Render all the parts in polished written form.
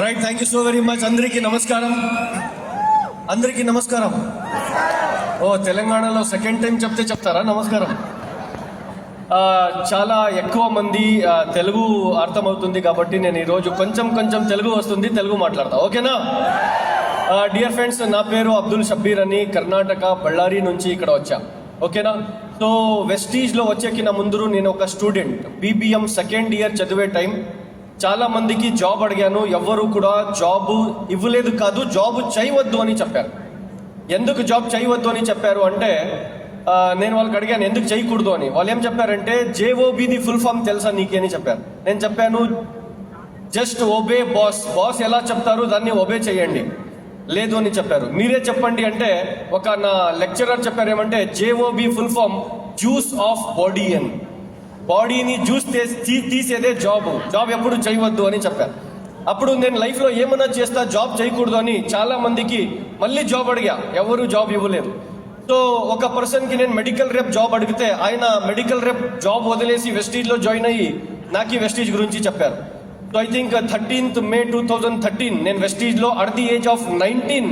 Right, thank you so very much. అందరికీ నమస్కారం. అందరికీ నమస్కారం. ఓ, తెలంగాణలో సెకండ్ టైం చెప్తారా నమస్కారం? చాలా ఎక్కువ మంది తెలుగు అర్థమవుతుంది కాబట్టి నేను ఈరోజు కొంచెం తెలుగు వస్తుంది, తెలుగు మాట్లాడతా, ఓకేనా? డియర్ ఫ్రెండ్స్, నా పేరు అబ్దుల్ షబ్బీర్ అని, కర్ణాటక బళ్ళారి నుంచి ఇక్కడ వచ్చా, ఓకేనా? సో వెస్టీజ్లో వచ్చేకిన ముందు నేను ఒక స్టూడెంట్, బీబీఎం సెకండ్ ఇయర్ చదివే టైం. చాలా మందికి జాబ్ అడిగాను, ఎవ్వరు కూడా జాబ్ ఇవ్వలేదు, కాదు జాబ్ చేయవద్దు అని చెప్పారు. ఎందుకు జాబ్ చేయవద్దు అని చెప్పారు అంటే నేను వాళ్ళకి అడిగాను ఎందుకు చేయకూడదు అని. వాళ్ళు ఏం చెప్పారంటే జేఓబీది ఫుల్ ఫామ్ తెలుసా నీకే అని చెప్పారు. నేను చెప్పాను జస్ట్ ఓబే బాస్, బాస్ ఎలా చెప్తారు దాన్ని ఓబే చేయండి. లేదు అని చెప్పారు. మీరే చెప్పండి అంటే ఒక నా లెక్చరర్ చెప్పారు ఏమంటే JOB full form juice of body అని, బాడీని జ్యూస్ తీసేదే జాబ్ ఎప్పుడు చేయవద్దు అని చెప్పారు. అప్పుడు నేను లైఫ్లో ఏమన్నా చేస్తా, జాబ్ చేయకూడదు అని చాలా మందికి మళ్ళీ జాబ్ అడిగా, ఎవరు జాబ్ ఇవ్వలేదు. సో ఒక పర్సన్కి నేను మెడికల్ రేప్ జాబ్ అడిగితే ఆయన మెడికల్ రేప్ జాబ్ వదిలేసి వెస్టీజ్లో జాయిన్ అయ్యి నాకు వెస్టీజ్ గురించి చెప్పారు. So I think 13th May 2013 నేను వెస్టీజ్లో at the age of 19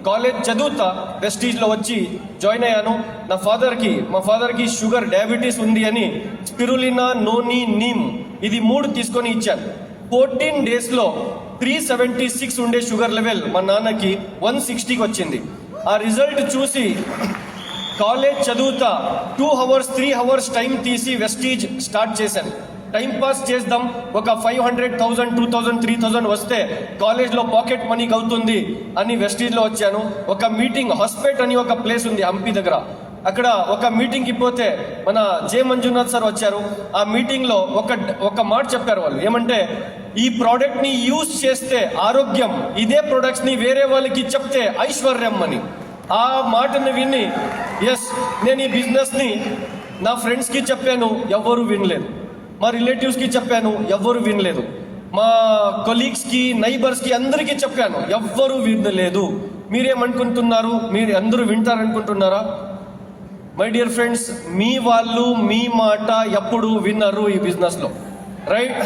college చదువుతా వెస్టీజ్లో వచ్చి జాయిన్ అయ్యాను. మా ఫాదర్కి షుగర్ డయాబెటీస్ ఉంది అని స్పిరులినా, నోని, నీమ్ ఇది 3 తీసుకొని ఇచ్చాను. 14 daysలో 376 ఉండే షుగర్ లెవెల్ మా నాన్నకి 160కి వచ్చింది. ఆ రిజల్ట్ చూసి కాలేజ్ చదువుతా 2 hours 3 hours టైం తీసి వెస్టీజ్ స్టార్ట్ చేశాను. టైం పాస్ చేద్దాం, ఒక 500,000 2,000 3,000 వస్తే కాలేజ్లో పాకెట్ మనీకి అవుతుంది అని వెస్టీజ్లో వచ్చాను. ఒక మీటింగ్, హాస్పేట్ అని ఒక ప్లేస్ ఉంది హంపి దగ్గర, అక్కడ ఒక మీటింగ్కి పోతే మన జే మంజునాథ్ సార్ వచ్చారు. ఆ మీటింగ్లో ఒక మాట చెప్పారు వాళ్ళు, ఏమంటే ఈ ప్రోడక్ట్ని యూజ్ చేస్తే ఆరోగ్యం, ఇదే ప్రొడక్ట్స్ని వేరే వాళ్ళకి చెప్తే ఐశ్వర్యం అని. ఆ మాటను విని నేను ఈ బిజినెస్ని నా ఫ్రెండ్స్కి చెప్పాను, ఎవ్వరూ వినలేదు. మా రిలేటివ్స్కి చెప్పాను, ఎవ్వరు వినలేదు. మా కొలీగ్స్కి, నైబర్స్కి అందరికీ చెప్పాను, ఎవ్వరూ వినలేదు. మీరేమనుకుంటున్నారు? మీరు అందరూ వింటారనుకుంటున్నారా? మై డియర్ ఫ్రెండ్స్, మీ వాళ్ళు మీ మాట ఎప్పుడు విన్నారు ఈ బిజినెస్లో, రైట్?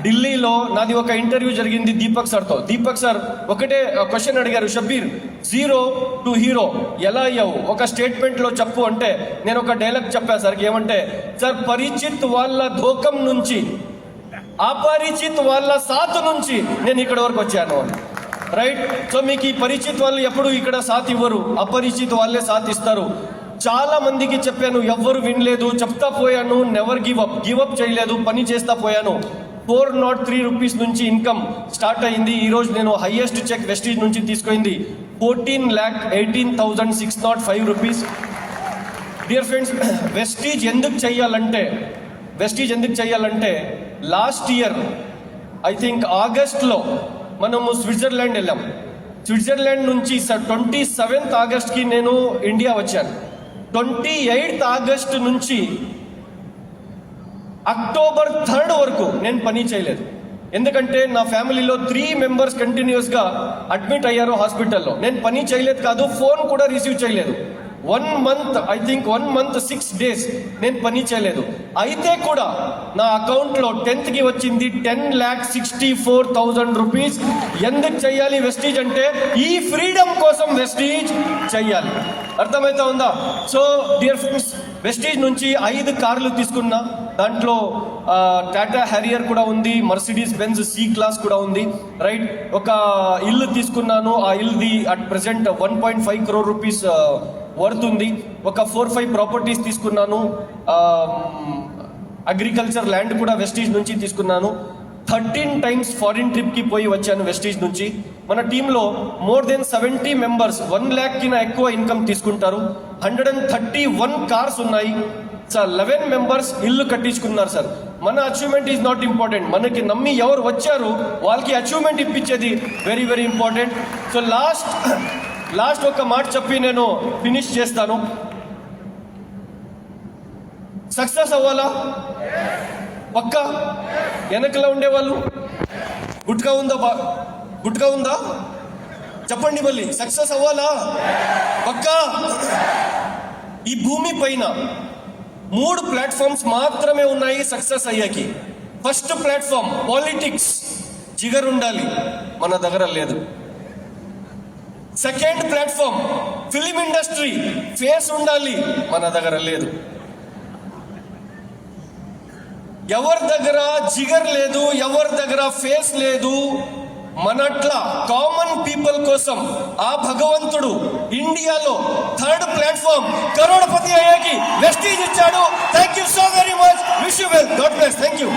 ఢిల్లీలో నాది ఒక ఇంటర్వ్యూ జరిగింది దీపక్ సార్తో. దీపక్ సార్ ఒకటే క్వశ్చన్ అడిగారు, షబ్బీర్ 0 to hero ఎలా అయ్యావు, ఒక స్టేట్మెంట్లో చెప్పు అంటే నేను ఒక డైలాగ్ చెప్పాను సార్కి, ఏమంటే సార్ పరిచిత్ వాళ్ళ ధోకం నుంచి, అపరిచిత్ వాళ్ళ సాత్ నుంచి నేను ఇక్కడ వరకు వచ్చాను, రైట్? సో మీకు ఈ పరిచిత్ వాళ్ళు ఎప్పుడు ఇక్కడ సాత్ ఇవ్వరు, అపరిచిత్ వాళ్ళే సాత్ ఇస్తారు. చాలా మందికి చెప్పాను, ఎవ్వరు వినలేదు. చెప్తా పోయాను, నెవర్ గివ్ అప్ చేయలేదు, పని చేస్తా పోయాను. 403 rupees నుంచి ఇన్కమ్ స్టార్ట్ అయింది. ఈరోజు నేను హైయెస్ట్ చెక్ వెస్టీజ్ నుంచి తీసుకుంది 14,18,605 rupees. డియర్ ఫ్రెండ్స్, వెస్టీజ్ ఎందుకు చేయాలంటే లాస్ట్ ఇయర్ ఐ థింక్ ఆగస్ట్లో మనము స్విట్జర్లాండ్ వెళ్ళాం. స్విట్జర్లాండ్ నుంచి 27th Augustకి నేను ఇండియా వచ్చాను. 28th August నుంచి October 3rd వరకు నేను పని చేయలేదు. ఎందుకంటే నా ఫ్యామిలీలో 3 members కంటిన్యూస్గా అడ్మిట్ అయ్యారు హాస్పిటల్లో. నేను పని చేయలేదు కాదు, ఫోన్ కూడా రిసీవ్ చేయలేదు. 1 month, I think 1 month 6 days నేను పని చేయలేదు. అయితే కూడా నా అకౌంట్లో 10th వచ్చింది 10,64,000 rupees. ఎందుకు చెయ్యాలి వెస్టీజ్ అంటే ఈ ఫ్రీడమ్ కోసం వెస్టీజ్ చెయ్యాలి. అర్థమైతే ఉందా? సో డియర్ ఫ్రెండ్స్, వెస్టీజ్ నుంచి 5 కార్లు తీసుకున్నా. దాంట్లో టాటా హ్యారియర్ కూడా ఉంది, మర్సిడీస్ బెంజ్ C క్లాస్ కూడా ఉంది, రైట్? ఒక ఇల్లు తీసుకున్నాను. ఆ ఇల్లుది at present 1.5 crore rupees worth ఉంది. ఒక 4-5 ప్రాపర్టీస్ తీసుకున్నాను. అగ్రికల్చర్ ల్యాండ్ కూడా వెస్టీజ్ నుంచి తీసుకున్నాను. 13 times ఫారిన్ ట్రిప్కి పోయి వచ్చాను వెస్టీజ్ నుంచి. మన టీంలో more than 70 members 1 lakh కినా ఎక్కువ ఇన్కమ్ తీసుకుంటారు. 131 కార్స్ ఉన్నాయి. 11 members ఇల్లు కట్టించుకున్నారు సార్. మన అచీవ్మెంట్ ఈజ్ నాట్ ఇంపార్టెంట్, మనకి నమ్మి ఎవరు వచ్చారు వాళ్ళకి అచీవ్మెంట్ ఇప్పించేది very very important. So last ఒక మాట చెప్పి నేను ఫినిష్ చేస్తాను. సక్సెస్ అవ్వాలా? పక్కా? వెనకలా ఉండేవాళ్ళు గుట్కా ఉందా చెప్పండి, మళ్ళీ సక్సెస్ అవ్వాలా? పక్కా? ఈ భూమి పైన 3 platforms మాత్రమే ఉన్నాయి సక్సెస్ అయ్యాకి. ఫస్ట్ ప్లాట్ఫామ్ పాలిటిక్స్, జిగర్ ఉండాలి, మన దగ్గర లేదు. Second platform film industry, face ఉండాలి, మన దగ్గర లేదు. ఎవరి దగ్గర జిగర్ లేదు, ఎవరి దగ్గర ఫేస్ లేదు, మనట్లా కామన్ పీపుల్ కోసం ఆ భగవంతుడు ఇండియాలో థర్డ్ ప్లాట్ఫామ్ కరోడపతి అయ్యాకి వెస్టీజ్ ఇచ్చాడు. Thank you so very much. Wish you well. God bless. Thank you.